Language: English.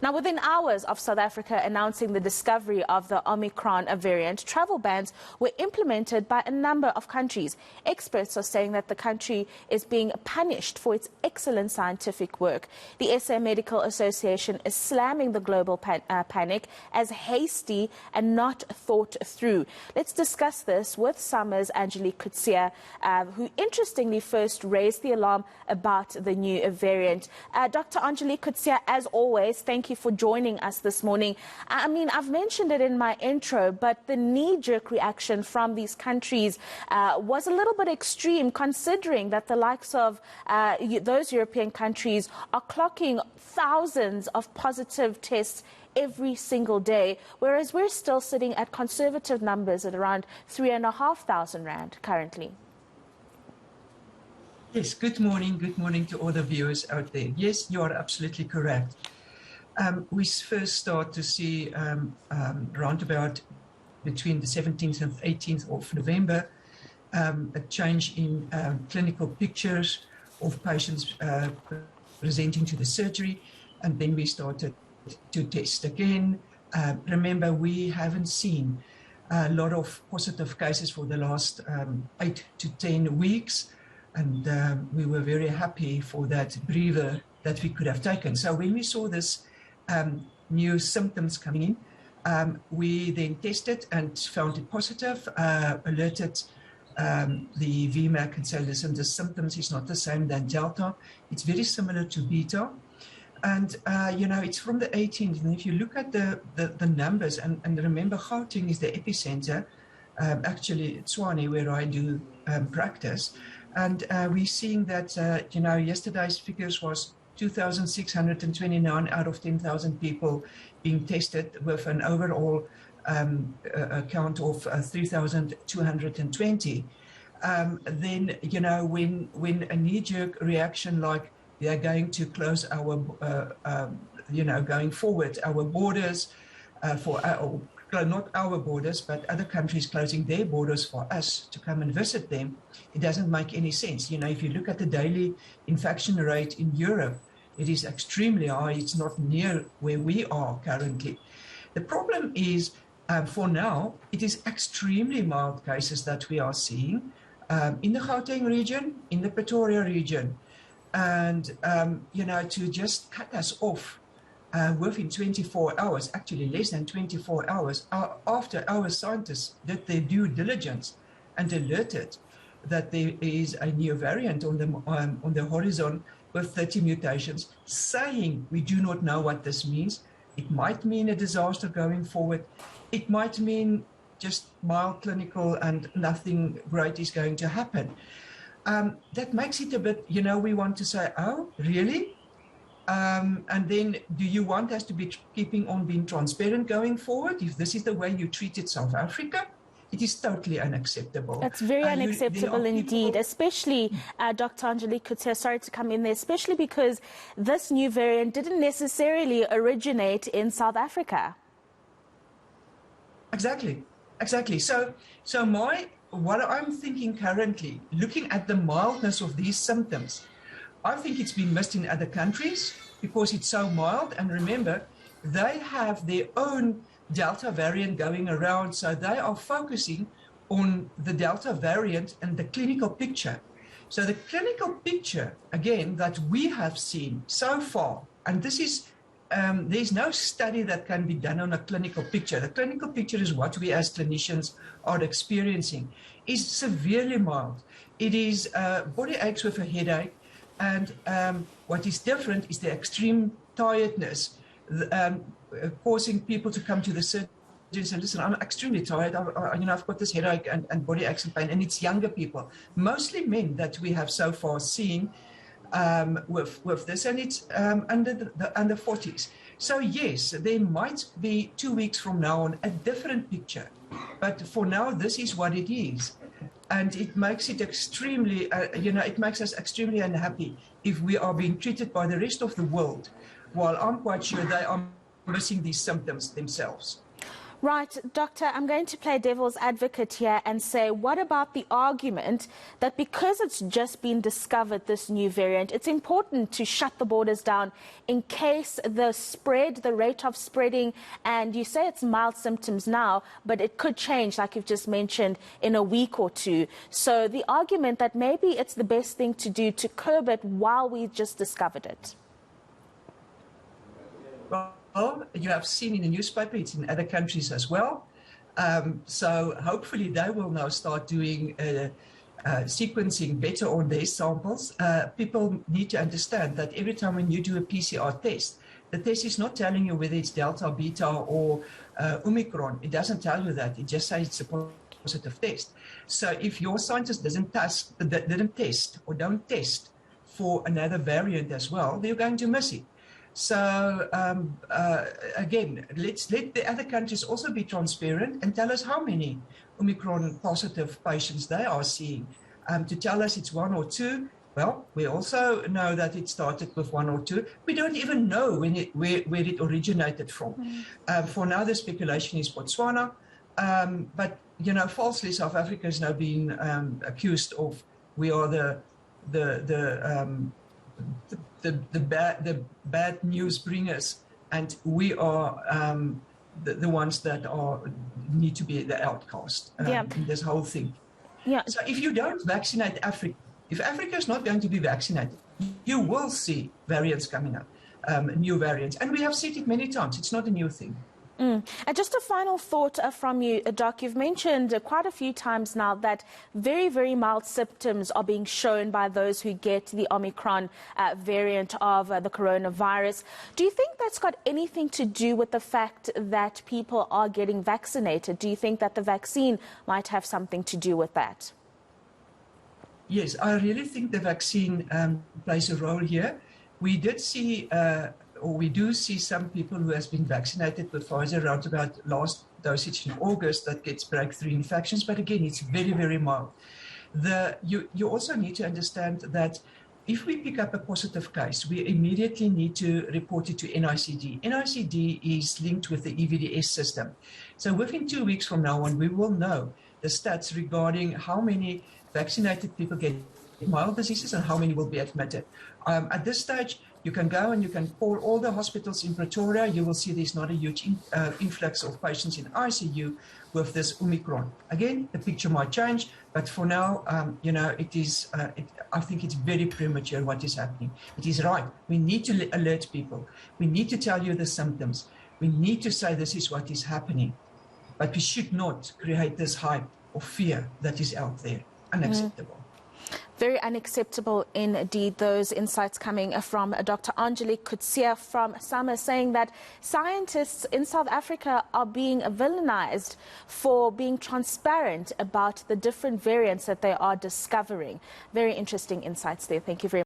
Now, within hours of South Africa announcing the discovery of the Omicron variant, travel bans were implemented by a number of countries. Experts are saying that the country is being punished for its excellent scientific work. The SA Medical Association is slamming the global panic as hasty and not thought through. Let's discuss this with Summer's Angelique Coetzee, who interestingly first raised the alarm about the new variant. Dr. Angelique Coetzee, as always, thank you for joining us this morning. I mean, I've mentioned it in my intro, but the knee-jerk reaction from these countries was a little bit extreme, considering that the likes of those European countries are clocking thousands of positive tests every single day, whereas we're still sitting at conservative numbers at around 3,500 rand currently. Yes, good morning to all the viewers out there. Yes, you are absolutely correct. We first start to see round about between the 17th and 18th of November a change in clinical pictures of patients presenting to the surgery, and then we started to test again. Remember, we haven't seen a lot of positive cases for the last 8 to 10 weeks, and we were very happy for that breather that we could have taken. So when we saw this new symptoms coming in, we then tested and found it positive, alerted the VMAC and said, listen, the symptoms is not the same than Delta. It's very similar to Beta. And, it's from the 18th. And if you look at the numbers, and remember, Gauteng is the epicenter, actually, Tshwane, where I do practice. And we're seeing that, yesterday's figures was 2,629 out of 10,000 people being tested, with an overall count of 3,220. Then, when a knee-jerk reaction like we are going to close our, going forward, our borders not our borders, but other countries closing their borders for us to come and visit them, it doesn't make any sense. If you look at the daily infection rate in Europe, it is extremely high. It's not near where we are currently. The problem is, for now, it is extremely mild cases that we are seeing in the Gauteng region, in the Pretoria region. And, to just cut us off within 24 hours, actually less than 24 hours, after our scientists did their due diligence and alerted that there is a new variant on the horizon with 30 mutations, saying we do not know what this means. It might mean a disaster going forward. It might mean just mild clinical and nothing great is going to happen. That makes it a bit, we want to say, oh, really? And then do you want us to be keeping on being transparent going forward? If this is the way you treated South Africa, it is totally unacceptable. That's very unacceptable indeed, especially, Dr. Angelique Coetzee, sorry to come in there, especially because this new variant didn't necessarily originate in South Africa. Exactly. So what I'm thinking currently, looking at the mildness of these symptoms, I think it's been missed in other countries because it's so mild. And remember, they have their own Delta variant going around, so they are focusing on the Delta variant and the clinical picture. So the clinical picture, again, that we have seen so far, and this is, there's no study that can be done on a clinical picture. The clinical picture is what we as clinicians are experiencing, is severely mild. It is body aches with a headache, and what is different is the extreme tiredness, causing people to come to the surgeon and say, listen, I'm extremely tired. I've got this headache and body aches and pain, and it's younger people, mostly men that we have so far seen with this, and it's under the under 40s. So yes, there might be 2 weeks from now on a different picture, but for now, this is what it is. And it makes it extremely, it makes us extremely unhappy if we are being treated by the rest of the world, while I'm quite sure they are missing these symptoms themselves. Right, Doctor, I'm going to play devil's advocate here and say, what about the argument that because it's just been discovered, this new variant, it's important to shut the borders down in case the rate of spreading, and you say it's mild symptoms now, but it could change, like you've just mentioned, in a week or two. So the argument that maybe it's the best thing to do to curb it while we just discovered it. Well, you have seen in the newspaper, it's in other countries as well. So hopefully they will now start doing sequencing better on their samples. People need to understand that every time when you do a PCR test, the test is not telling you whether it's Delta, Beta, or Omicron. It doesn't tell you that. It just says it's a positive test. So if your scientist didn't test or don't test for another variant as well, they're going to miss it. So again, let's let the other countries also be transparent and tell us how many Omicron positive patients they are seeing. To tell us it's 1 or 2, well, we also know that it started with 1 or 2. We don't even know where it originated from. For now, the speculation is Botswana, but you know, falsely, South Africa has now been accused of we are the bad news bringers, and we are the ones that need to be the outcast in this whole thing. Yeah. So if you don't vaccinate Africa, if Africa is not going to be vaccinated, you will see variants coming up, new variants. And we have seen it many times. It's not a new thing. And just a final thought from you, Doc. You've mentioned quite a few times now that very, very mild symptoms are being shown by those who get the Omicron variant of the coronavirus. Do you think that's got anything to do with the fact that people are getting vaccinated? Do you think that the vaccine might have something to do with that? Yes, I really think the vaccine plays a role here. We did see we do see some people who has been vaccinated with Pfizer around about last dosage in August that gets breakthrough infections, but again, it's very, very mild. You also need to understand that if we pick up a positive case, we immediately need to report it to NICD. NICD is linked with the EVDS system. So within 2 weeks from now on, we will know the stats regarding how many vaccinated people get mild diseases and how many will be admitted. At this stage, you can go and you can call all the hospitals in Pretoria. You will see there's not a huge influx of patients in ICU with this Omicron. Again, the picture might change, but for now, you know, I think it's very premature what is happening. It is right. We need to alert people. We need to tell you the symptoms. We need to say this is what is happening. But we should not create this hype of fear that is out there. Unacceptable. Very unacceptable indeed. Those insights coming from Dr. Angelique Coetzee from SAMA, saying that scientists in South Africa are being villainized for being transparent about the different variants that they are discovering. Very interesting insights there. Thank you very much.